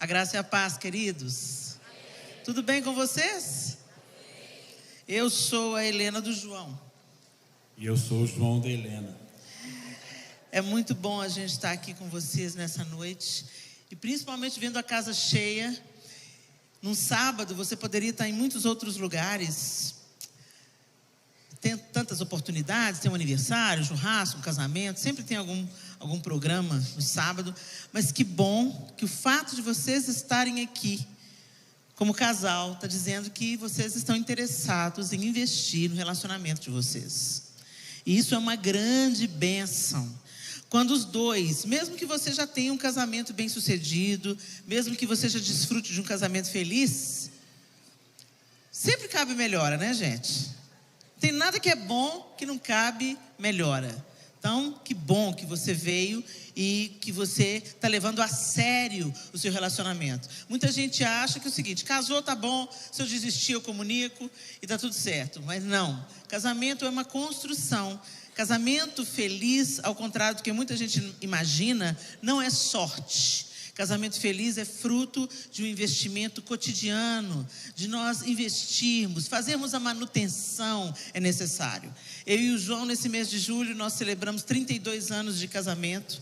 A graça e a paz, queridos. Tudo bem com vocês? Eu sou a Helena do João. E eu sou o João da Helena. É muito bom a gente estar aqui com vocês nessa noite. E principalmente vendo a casa cheia. Num sábado você poderia estar em muitos outros lugares. Tem tantas oportunidades, tem um aniversário, um churrasco, um casamento. Sempre tem algum programa no sábado. Mas que bom que o fato de vocês estarem aqui como casal está dizendo que vocês estão interessados em investir no relacionamento de vocês. E isso é uma grande bênção. Quando os dois, mesmo que você já tenha um casamento bem sucedido, mesmo que você já desfrute de um casamento feliz, sempre cabe melhora, né, gente? Tem nada que é bom que não cabe melhora. Então, que bom que você veio e que você está levando a sério o seu relacionamento. Muita gente acha que é o seguinte: casou, tá bom, se eu desistir eu comunico e tá tudo certo. Mas não, casamento é uma construção. Casamento feliz, ao contrário do que muita gente imagina, não é sorte. Casamento feliz é fruto de um investimento cotidiano, de nós investirmos, fazermos a manutenção, é necessário. Eu e o João, nesse mês de julho, nós celebramos 32 anos de casamento.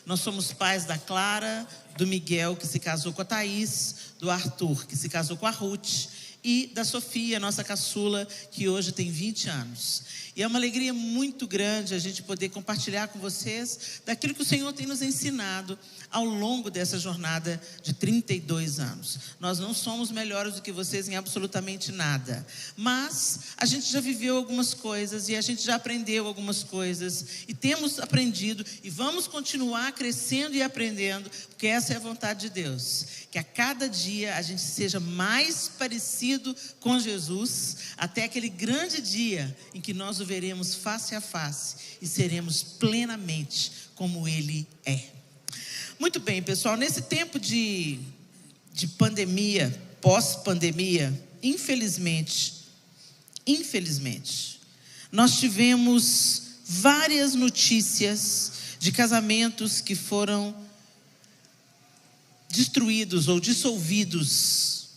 Nós somos pais da Clara, do Miguel, que se casou com a Thaís, do Arthur, que se casou com a Ruth, e da Sofia, nossa caçula, que hoje tem 20 anos. E é uma alegria muito grande a gente poder compartilhar com vocês daquilo que o Senhor tem nos ensinado ao longo dessa jornada de 32 anos. Nós não somos melhores do que vocês em absolutamente nada, mas a gente já viveu algumas coisas e a gente já aprendeu algumas coisas e temos aprendido e vamos continuar crescendo e aprendendo, porque essa é a vontade de Deus, que a cada dia a gente seja mais parecido com Jesus, até aquele grande dia em que nós o veremos face a face e seremos plenamente como Ele é. Muito bem, pessoal, nesse tempo de pandemia, pós-pandemia, infelizmente, nós tivemos várias notícias de casamentos que foram destruídos ou dissolvidos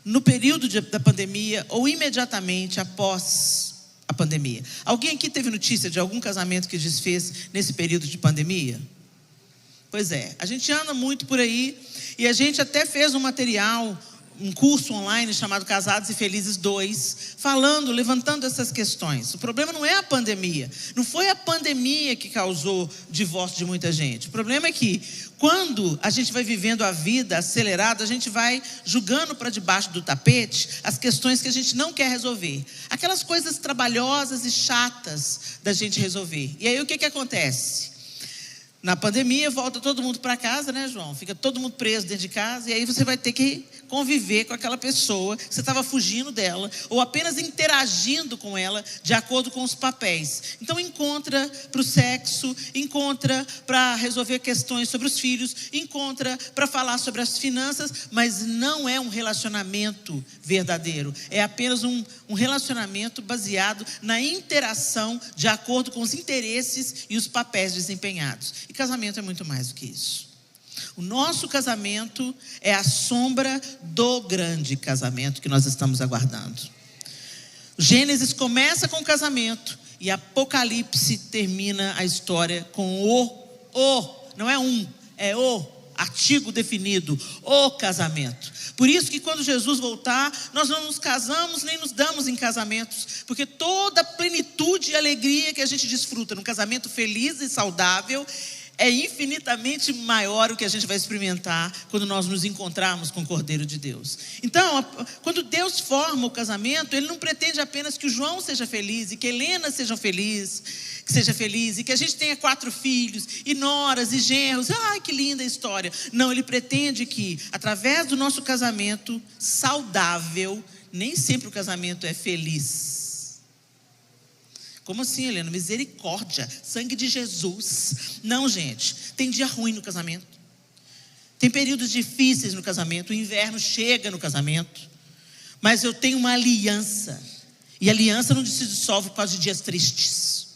no período da pandemia ou imediatamente após a pandemia. Alguém aqui teve notícia de algum casamento que desfez nesse período de pandemia? Pois é, a gente anda muito por aí e a gente até fez um material, um curso online chamado Casados e Felizes 2, levantando essas questões. O problema não é a pandemia, não foi a pandemia que causou o divórcio de muita gente. O problema é que quando a gente vai vivendo a vida acelerada, a gente vai jogando para debaixo do tapete as questões que a gente não quer resolver. Aquelas coisas trabalhosas e chatas da gente resolver. E aí o que acontece? Na pandemia, volta todo mundo para casa, né, João? Fica todo mundo preso dentro de casa e aí você vai ter que conviver com aquela pessoa que você estava fugindo dela ou apenas interagindo com ela de acordo com os papéis. Então encontra para o sexo, encontra para resolver questões sobre os filhos, encontra para falar sobre as finanças, mas não é um relacionamento verdadeiro. É apenas um relacionamento baseado na interação de acordo com os interesses e os papéis desempenhados. E casamento é muito mais do que isso. O nosso casamento é a sombra do grande casamento que nós estamos aguardando. Gênesis começa com o casamento e Apocalipse termina a história com não é é o artigo definido, o casamento. Por isso que quando Jesus voltar, nós não nos casamos nem nos damos em casamentos, porque toda a plenitude e alegria que a gente desfruta num casamento feliz e saudável é infinitamente maior o que a gente vai experimentar quando nós nos encontrarmos com o Cordeiro de Deus. Então, quando Deus forma o casamento, Ele não pretende apenas que o João seja feliz e que a Helena seja feliz e que a gente tenha 4 filhos e noras e genros. Ai, que linda a história. Não, Ele pretende que, através do nosso casamento saudável, nem sempre o casamento é feliz. Como assim, Helena? Misericórdia, sangue de Jesus. Não, gente, tem dia ruim no casamento. Tem períodos difíceis no casamento. O inverno chega no casamento. Mas eu tenho uma aliança. E a aliança não se dissolve por causa de dias tristes.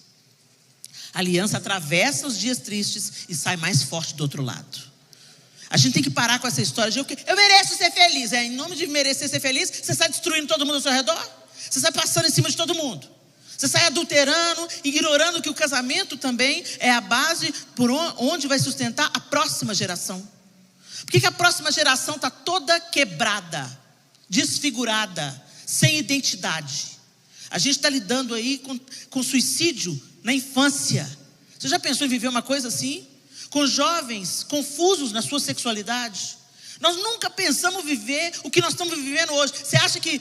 A aliança atravessa os dias tristes e sai mais forte do outro lado. A gente tem que parar com essa história de eu mereço ser feliz. Em nome de merecer ser feliz, você sai destruindo todo mundo ao seu redor. Você sai passando em cima de todo mundo. Você sai adulterando, ignorando que o casamento também é a base por onde vai sustentar a próxima geração. Por que a próxima geração está toda quebrada, desfigurada, sem identidade? A gente está lidando aí com suicídio na infância. Você já pensou em viver uma coisa assim? Com jovens confusos na sua sexualidade. Nós nunca pensamos viver o que nós estamos vivendo hoje. Você acha que,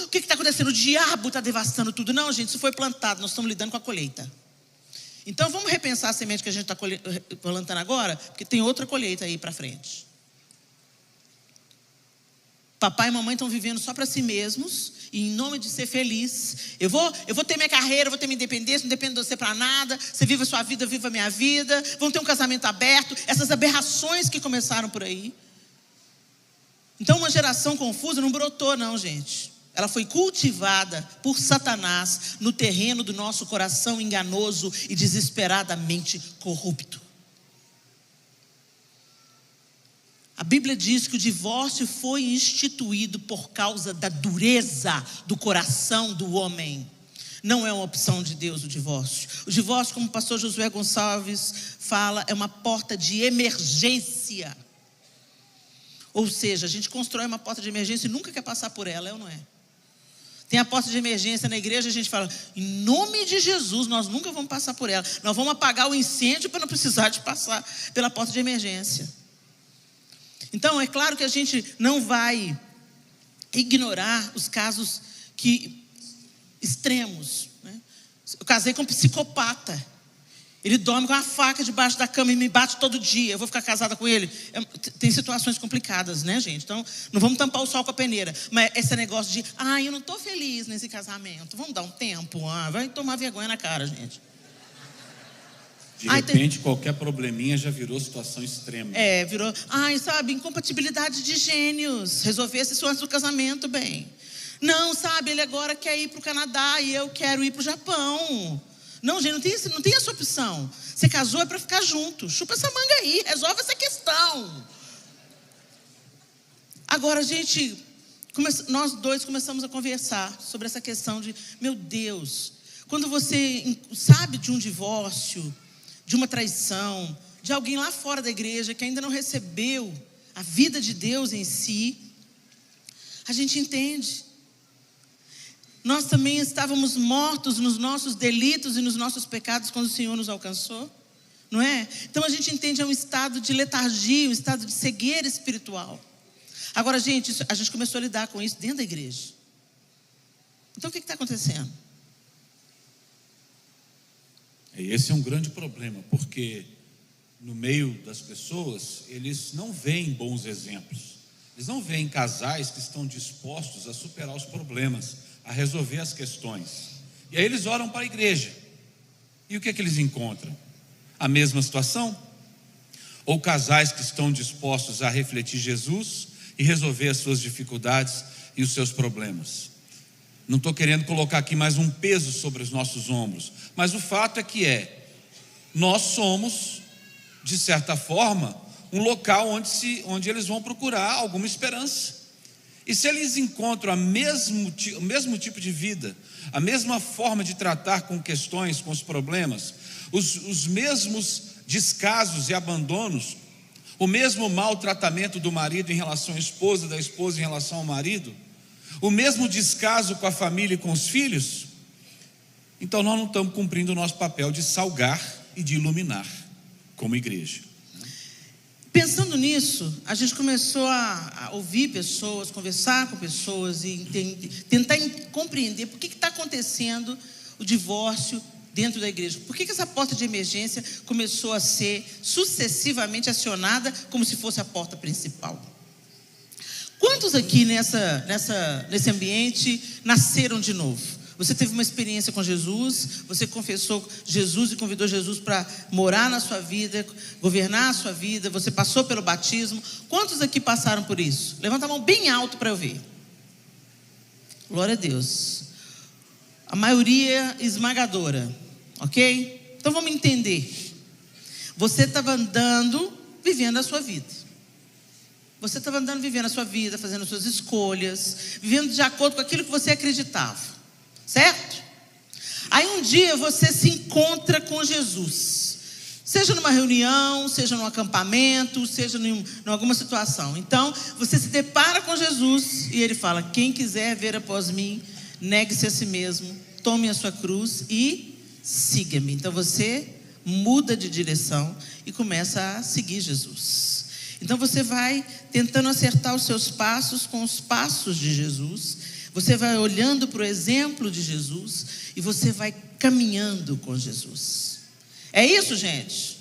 o que está acontecendo? O diabo está devastando tudo. Não, gente, isso foi plantado, nós estamos lidando com a colheita. Então vamos repensar a semente que a gente está plantando agora, porque tem outra colheita aí para frente. Papai e mamãe estão vivendo só para si mesmos, e em nome de ser feliz, eu vou ter minha carreira, vou ter minha independência, não dependo de você para nada, você vive a sua vida, eu vivo a minha vida, vamos ter um casamento aberto, essas aberrações que começaram por aí. Então uma geração confusa não brotou não, gente. Ela foi cultivada por Satanás no terreno do nosso coração enganoso e desesperadamente corrupto. A Bíblia diz que o divórcio foi instituído por causa da dureza do coração do homem. Não é uma opção de Deus o divórcio. O divórcio, como o pastor Josué Gonçalves fala, é uma porta de emergência. Ou seja, a gente constrói uma porta de emergência e nunca quer passar por ela, é ou não é? Tem a porta de emergência na igreja, a gente fala, em nome de Jesus, nós nunca vamos passar por ela. Nós vamos apagar o incêndio para não precisar de passar pela porta de emergência. Então, é claro que a gente não vai ignorar os casos extremos, né? Eu casei com um psicopata. Ele dorme com uma faca debaixo da cama e me bate todo dia. Eu vou ficar casada com ele? Tem situações complicadas, né, gente? Então, não vamos tampar o sol com a peneira. Mas esse negócio de, eu não estou feliz nesse casamento. Vamos dar um tempo. Vai tomar vergonha na cara, gente. De repente, qualquer probleminha já virou situação extrema. Virou, incompatibilidade de gênios. Resolvesse isso antes do casamento, bem. Não, ele agora quer ir para o Canadá e eu quero ir para o Japão. Não, gente, não tem essa opção. Você casou é para ficar junto. Chupa essa manga aí, resolve essa questão. Agora, gente, nós dois começamos a conversar sobre essa questão de, meu Deus, quando você sabe de um divórcio, de uma traição, de alguém lá fora da igreja que ainda não recebeu a vida de Deus em si, a gente entende. Nós também estávamos mortos nos nossos delitos e nos nossos pecados quando o Senhor nos alcançou, não é? Então a gente entende, é um estado de letargia, um estado de cegueira espiritual. Agora, gente, a gente começou a lidar com isso dentro da igreja. Então o que está acontecendo? Esse é um grande problema, porque no meio das pessoas, eles não veem bons exemplos. Eles não veem casais que estão dispostos a superar os problemas, a resolver as questões. E aí eles oram para a igreja. E o que é que eles encontram? A mesma situação? Ou casais que estão dispostos a refletir Jesus e resolver as suas dificuldades e os seus problemas? Não estou querendo colocar aqui mais um peso sobre os nossos ombros, mas o fato é que nós somos, de certa forma, um local onde eles vão procurar alguma esperança. E se eles encontram o mesmo tipo de vida, a mesma forma de tratar com questões, com os problemas, os mesmos descasos e abandonos, o mesmo maltratamento do marido em relação à esposa, da esposa em relação ao marido, o mesmo descaso com a família e com os filhos, então nós não estamos cumprindo o nosso papel de salgar e de iluminar como igreja. Pensando nisso, a gente começou a ouvir pessoas, conversar com pessoas e tentar compreender por que está acontecendo o divórcio dentro da igreja. Por que essa porta de emergência começou a ser sucessivamente acionada como se fosse a porta principal? Quantos aqui nesse ambiente nasceram de novo? Você teve uma experiência com Jesus, você confessou Jesus e convidou Jesus para morar na sua vida, governar a sua vida, você passou pelo batismo. Quantos aqui passaram por isso? Levanta a mão bem alto para eu ver. Glória a Deus. A maioria esmagadora, ok? Então vamos entender. Você estava andando vivendo a sua vida. Você estava andando vivendo a sua vida, fazendo as suas escolhas, vivendo de acordo com aquilo que você acreditava, certo? Aí um dia você se encontra com Jesus, seja numa reunião, seja num acampamento, seja em alguma situação. Então você se depara com Jesus e ele fala: quem quiser vir após mim, negue-se a si mesmo, tome a sua cruz e siga-me. Então você muda de direção e começa a seguir Jesus. Então você vai tentando acertar os seus passos com os passos de Jesus. Você vai olhando para o exemplo de Jesus e você vai caminhando com Jesus. É isso, gente?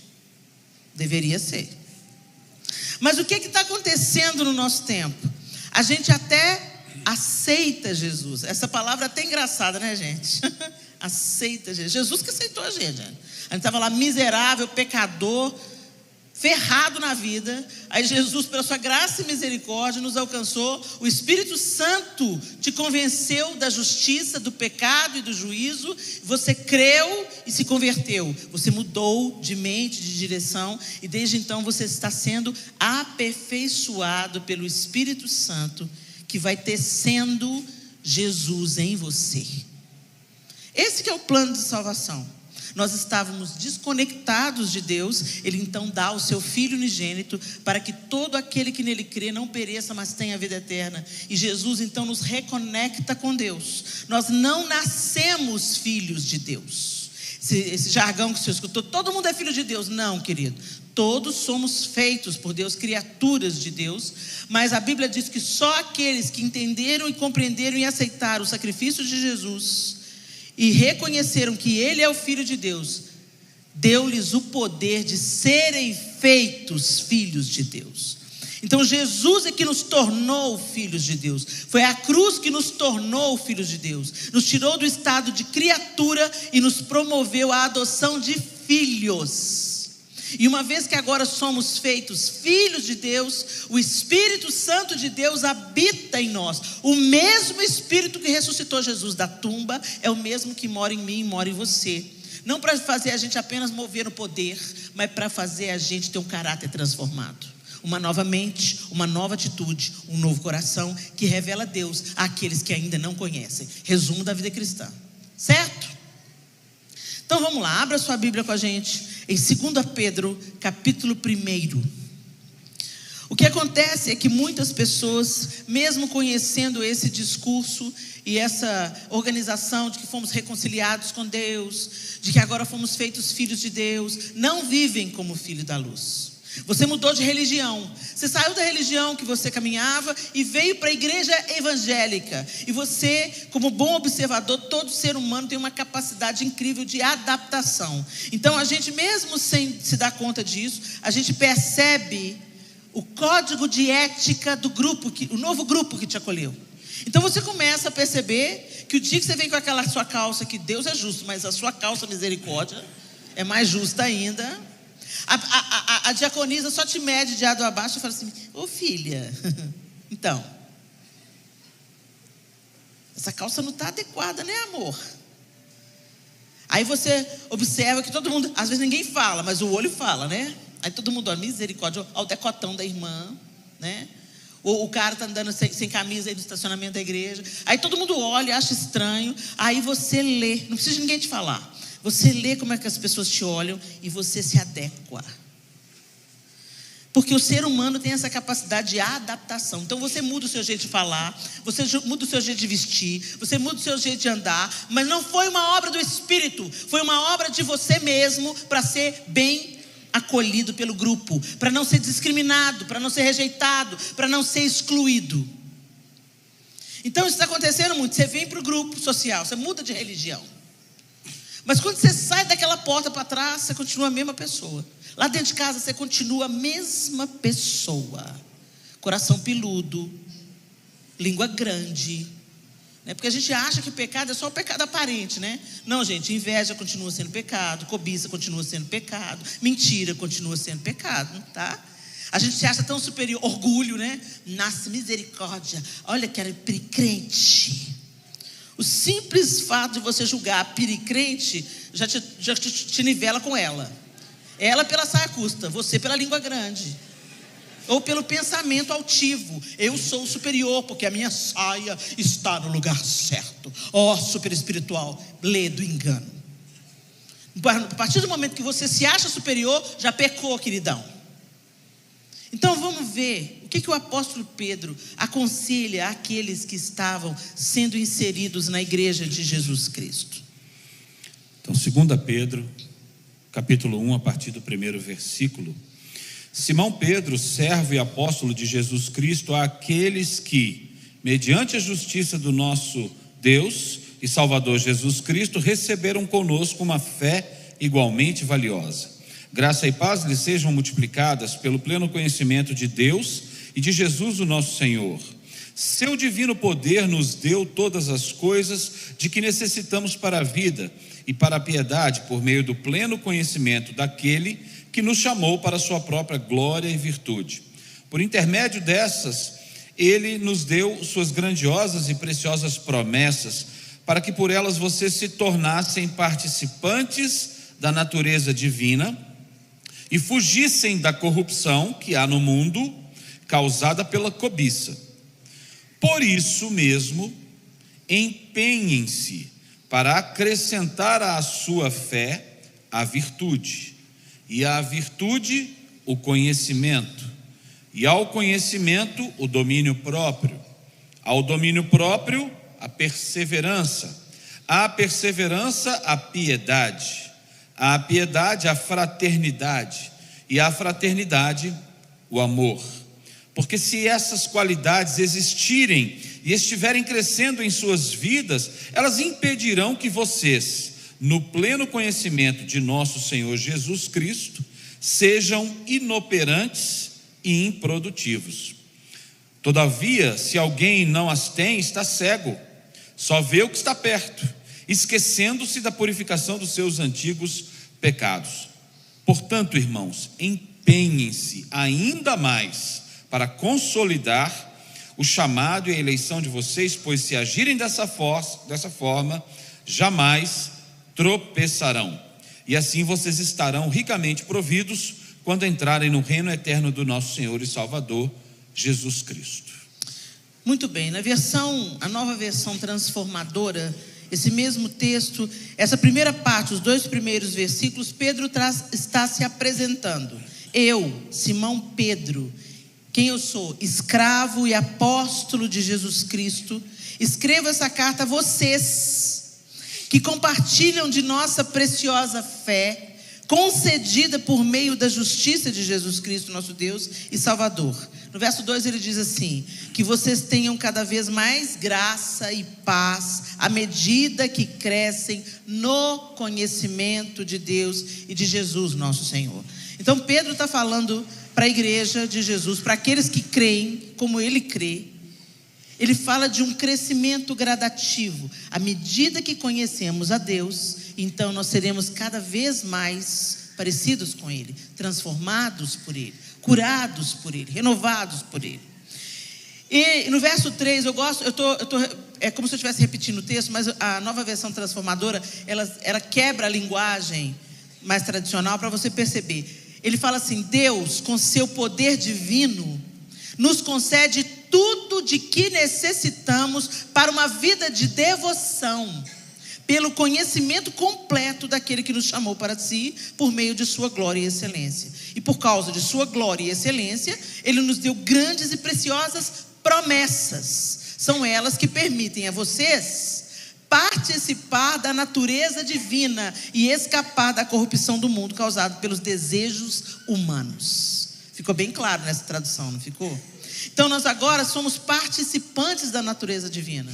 Deveria ser. Mas o que está acontecendo no nosso tempo? A gente até aceita Jesus. Essa palavra é até engraçada, né, gente? Aceita Jesus. Jesus que aceitou a gente. A gente estava lá miserável, pecador, ferrado na vida. Aí Jesus, pela sua graça e misericórdia, nos alcançou. O Espírito Santo te convenceu da justiça, do pecado e do juízo. Você creu e se converteu. Você mudou de mente, de direção, e desde então você está sendo aperfeiçoado pelo Espírito Santo, que vai tecendo Jesus em você. Esse que é o plano de salvação. Nós estávamos desconectados de Deus. Ele então dá o seu Filho unigênito para que todo aquele que nele crê não pereça, mas tenha a vida eterna. E Jesus então nos reconecta com Deus. Nós não nascemos filhos de Deus. Esse jargão que você escutou, todo mundo é filho de Deus. Não, querido. Todos somos feitos por Deus, criaturas de Deus. Mas a Bíblia diz que só aqueles que entenderam e compreenderam e aceitaram o sacrifício de Jesus e reconheceram que Ele é o Filho de Deus, deu-lhes o poder de serem feitos filhos de Deus. Então Jesus é que nos tornou filhos de Deus. Foi a cruz que nos tornou filhos de Deus. Nos tirou do estado de criatura e nos promoveu à adoção de filhos. E uma vez que agora somos feitos filhos de Deus, o Espírito Santo de Deus habita em nós. O mesmo Espírito que ressuscitou Jesus da tumba é o mesmo que mora em mim e mora em você. Não para fazer a gente apenas mover o poder, mas para fazer a gente ter um caráter transformado. Uma nova mente, uma nova atitude, um novo coração que revela Deus àqueles que ainda não conhecem. Resumo da vida cristã, certo? Então vamos lá, abra sua Bíblia com a gente em 2 Pedro, capítulo 1. O que acontece é que muitas pessoas, mesmo conhecendo esse discurso e essa organização de que fomos reconciliados com Deus, de que agora fomos feitos filhos de Deus, não vivem como filho da luz. Você mudou de religião. Você saiu da religião que você caminhava e veio para a igreja evangélica. E você, como bom observador, todo ser humano tem uma capacidade incrível de adaptação. Então a gente, mesmo sem se dar conta disso, a gente percebe o código de ética do grupo, o novo grupo que te acolheu. Então você começa a perceber que o dia que você vem com aquela sua calça, que Deus é justo, mas a sua calça misericórdia é mais justa ainda. A diaconisa só te mede de lado abaixo e fala assim: ô filha, então, essa calça não está adequada, né, amor? Aí você observa que todo mundo, às vezes ninguém fala, mas o olho fala, né? Aí todo mundo, ó, misericórdia, ó, o decotão da irmã, né? O cara está andando sem camisa aí no estacionamento da igreja. Aí todo mundo olha, acha estranho. Aí você lê, não precisa de ninguém te falar. Você lê como é que as pessoas te olham e você se adequa. Porque o ser humano tem essa capacidade de adaptação. Então você muda o seu jeito de falar, você muda o seu jeito de vestir, você muda o seu jeito de andar. Mas não foi uma obra do Espírito, foi uma obra de você mesmo para ser bem acolhido pelo grupo, para não ser discriminado, para não ser rejeitado, para não ser excluído. Então isso está acontecendo muito. Você vem para o grupo social, você muda de religião. Mas quando você sai daquela porta para trás, você continua a mesma pessoa. Lá dentro de casa você continua a mesma pessoa. Coração peludo, língua grande, né? Porque a gente acha que pecado é só o pecado aparente, né? Não, gente, inveja continua sendo pecado, cobiça continua sendo pecado, mentira continua sendo pecado, tá? A gente se acha tão superior, orgulho, né? Nossa, misericórdia, olha que era piricrente. O simples fato de você julgar a piricrente já te nivela com ela. Ela pela saia curta, você pela língua grande. Ou pelo pensamento altivo. Eu sou superior porque a minha saia está no lugar certo. Super espiritual. Lê do engano. A partir do momento que você se acha superior, já pecou, queridão. Então vamos ver o que o apóstolo Pedro aconselha àqueles que estavam sendo inseridos na igreja de Jesus Cristo. Então, 2 Pedro, capítulo 1, a partir do 1º versículo. Simão Pedro, servo e apóstolo de Jesus Cristo, àqueles que, mediante a justiça do nosso Deus e Salvador Jesus Cristo, receberam conosco uma fé igualmente valiosa. Graça e paz lhes sejam multiplicadas pelo pleno conhecimento de Deus e de Jesus, o nosso Senhor. Seu divino poder nos deu todas as coisas de que necessitamos para a vida e para a piedade, por meio do pleno conhecimento daquele que nos chamou para a sua própria glória e virtude. Por intermédio dessas, ele nos deu suas grandiosas e preciosas promessas, para que por elas vocês se tornassem participantes da natureza divina e fugissem da corrupção que há no mundo, causada pela cobiça. Por isso mesmo, empenhem-se para acrescentar à sua fé a virtude, e à virtude o conhecimento, e ao conhecimento o domínio próprio, ao domínio próprio a perseverança, à perseverança a piedade, à piedade a fraternidade, e à fraternidade o amor. Porque se essas qualidades existirem e estiverem crescendo em suas vidas, elas impedirão que vocês, no pleno conhecimento de nosso Senhor Jesus Cristo, sejam inoperantes e improdutivos. Todavia, se alguém não as tem, está cego, só vê o que está perto, esquecendo-se da purificação dos seus antigos pecados. Portanto, irmãos, empenhem-se ainda mais para consolidar o chamado e a eleição de vocês, pois se agirem dessa forma, jamais tropeçarão. E assim vocês estarão ricamente providos quando entrarem no reino eterno do nosso Senhor e Salvador, Jesus Cristo. Muito bem, a nova versão transformadora, esse mesmo texto, essa primeira parte, os 2 primeiros versículos, Pedro está se apresentando. Eu, Simão Pedro, quem eu sou? Escravo e apóstolo de Jesus Cristo, escrevo essa carta a vocês que compartilham de nossa preciosa fé, concedida por meio da justiça de Jesus Cristo, nosso Deus e Salvador. No verso 2 ele diz assim: que vocês tenham cada vez mais graça e paz, à medida que crescem no conhecimento de Deus e de Jesus, nosso Senhor. Então Pedro está falando para a igreja de Jesus, para aqueles que creem como ele crê. Ele fala de um crescimento gradativo. À medida que conhecemos a Deus, então nós seremos cada vez mais parecidos com Ele, transformados por Ele, curados por Ele, renovados por Ele. E no verso 3, é como se eu estivesse repetindo o texto, mas a nova versão transformadora, ela quebra a linguagem mais tradicional para você perceber. Ele fala assim: Deus, com seu poder divino, nos concede tudo de que necessitamos para uma vida de devoção, pelo conhecimento completo daquele que nos chamou para si, por meio de sua glória e excelência. E por causa de sua glória e excelência, Ele nos deu grandes e preciosas promessas. São elas que permitem a vocês participar da natureza divina e escapar da corrupção do mundo causada pelos desejos humanos. Ficou bem claro nessa tradução, não ficou? Então nós agora somos participantes da natureza divina.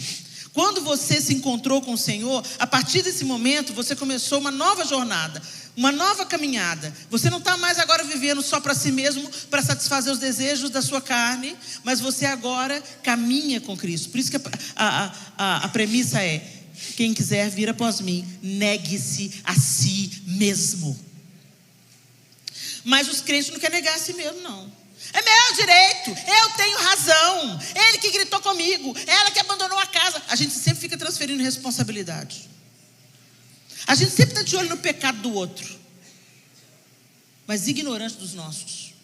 Quando você se encontrou com o Senhor, a partir desse momento você começou uma nova jornada, uma nova caminhada. Você não está mais agora vivendo só para si mesmo, para satisfazer os desejos da sua carne, mas você agora caminha com Cristo. Por isso que a premissa é: quem quiser vir após mim, negue-se a si mesmo. Mas os crentes não querem negar a si mesmo, não. É meu direito, eu tenho razão, ele que gritou comigo, ela que abandonou a casa. A gente sempre fica transferindo responsabilidade. A gente sempre está de olho no pecado do outro. mas ignorante dos nossos.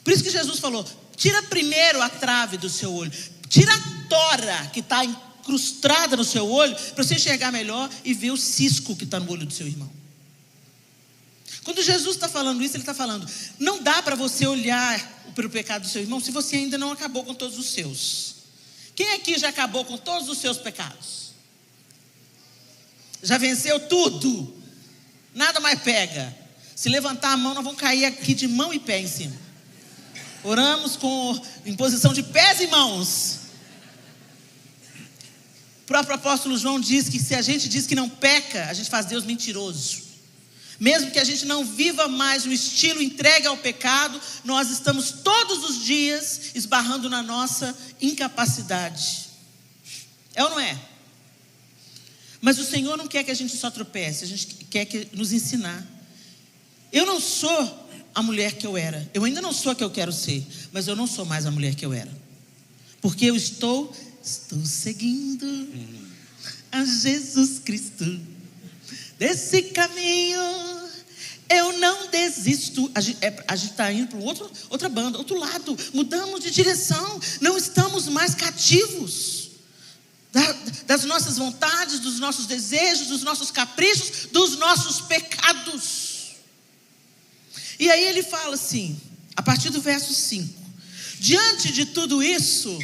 Por isso que Jesus falou: tira primeiro a trave do seu olho, tira a tora que está incrustada no seu olho, para você enxergar melhor e ver o cisco que está no olho do seu irmão. Quando Jesus está falando isso, ele está falando: não dá para você olhar para o pecado do seu irmão se você ainda não acabou com todos os seus. Quem aqui já acabou com todos os seus pecados? Já venceu tudo? Nada mais pega. Se levantar a mão, nós vamos cair aqui de mão e pé em cima. Oramos em posição de pés e mãos. O próprio apóstolo João diz que se a gente diz que não peca, a gente faz Deus mentiroso. Mesmo que a gente não viva mais um estilo entregue ao pecado, nós estamos todos os dias esbarrando na nossa incapacidade. É ou não é? Mas o Senhor não quer que a gente só tropece, a gente quer nos ensinar. Eu não sou a mulher que eu era, eu ainda não sou a que eu quero ser, mas eu não sou mais a mulher que eu era, porque eu estou seguindo a Jesus Cristo. Desse caminho eu não desisto. A gente está indo para outra banda, outro lado. Mudamos de direção. Não estamos mais cativos das nossas vontades, dos nossos desejos, dos nossos caprichos, dos nossos pecados. E aí ele fala assim, a partir do verso 5: diante de tudo isso,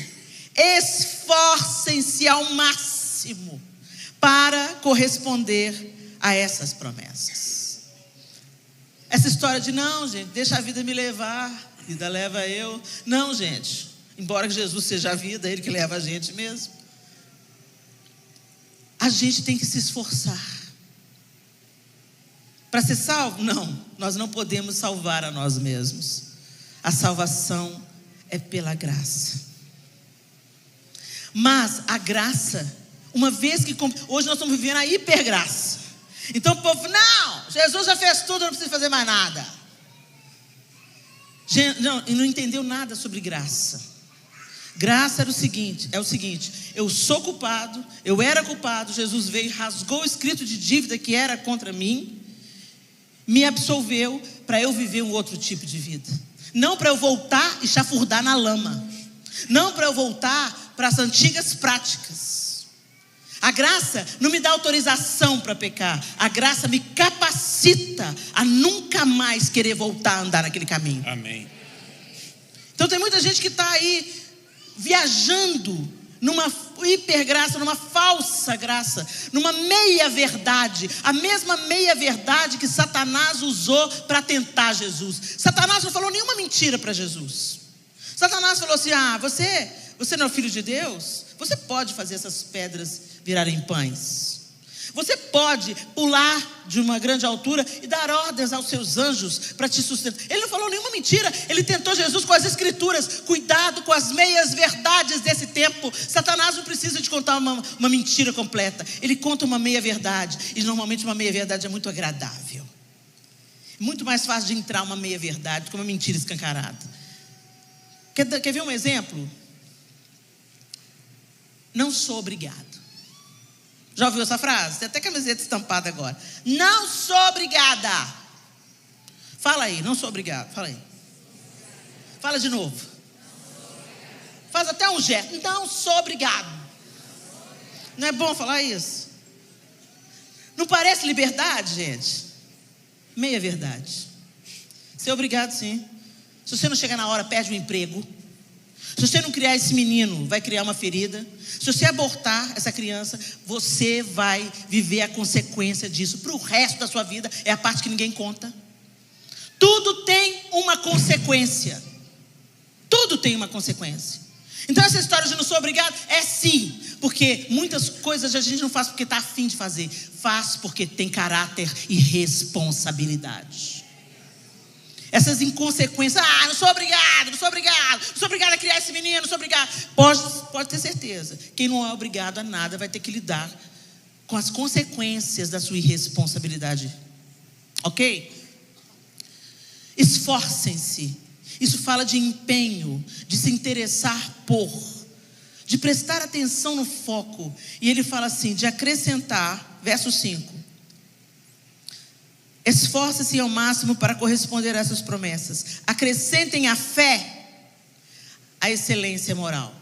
esforcem-se ao máximo para corresponder a essas promessas. Essa história de não, gente, deixa a vida me levar, a vida leva eu. Não, gente, embora Jesus seja a vida, Ele que leva a gente mesmo. A gente tem que se esforçar para ser salvo. Não, nós não podemos salvar a nós mesmos. A salvação é pela graça. Mas a graça, uma vez que hoje nós estamos vivendo a hipergraça. Então o povo, não, Jesus já fez tudo, não precisa fazer mais nada. Não, e não entendeu nada sobre graça. Graça é o seguinte: eu sou culpado, eu era culpado, Jesus veio, rasgou o escrito de dívida que era contra mim, me absolveu para eu viver um outro tipo de vida. Não para eu voltar e chafurdar na lama, não para eu voltar para as antigas práticas. A graça não me dá autorização para pecar. A graça me capacita a nunca mais querer voltar a andar naquele caminho. Amém. Então tem muita gente que está aí viajando numa hipergraça, numa falsa graça, numa meia verdade. A mesma meia verdade que Satanás usou para tentar Jesus. Satanás não falou nenhuma mentira para Jesus. Satanás falou assim: você não é o filho de Deus? Você pode fazer essas pedras virarem pães. Você pode pular de uma grande altura e dar ordens aos seus anjos para te sustentar. Ele não falou nenhuma mentira. Ele tentou Jesus com as escrituras. Cuidado com as meias verdades desse tempo. Satanás não precisa de contar uma mentira completa. Ele conta uma meia verdade. E normalmente uma meia verdade é muito agradável. Muito mais fácil de entrar uma meia verdade do que uma mentira escancarada. Quer ver um exemplo? Não sou obrigado. Já ouviu essa frase? Tem até camiseta estampada agora. Não sou obrigada. Fala aí, não sou obrigado. Fala aí. Fala de novo. Faz até um gesto. Não sou obrigado. Não é bom falar isso? Não parece liberdade, gente? Meia verdade. Ser obrigado, sim. Se você não chegar na hora, perde o emprego. Se você não criar esse menino, vai criar uma ferida. Se você abortar essa criança, você vai viver a consequência disso para o resto da sua vida. É a parte que ninguém conta. Tudo tem uma consequência. Tudo tem uma consequência. Então essa história de não sou obrigado é sim, porque muitas coisas a gente não faz porque está afim de fazer. Faz porque tem caráter e responsabilidade. Essas inconsequências, não sou obrigado a criar esse menino, não sou obrigado. Pode ter certeza, quem não é obrigado a nada vai ter que lidar com as consequências da sua irresponsabilidade. Ok? Esforcem-se. Isso fala de empenho, de se interessar por, de prestar atenção no foco. E ele fala assim, de acrescentar, verso 5. Esforce-se ao máximo para corresponder a essas promessas. Acrescentem à fé a excelência moral.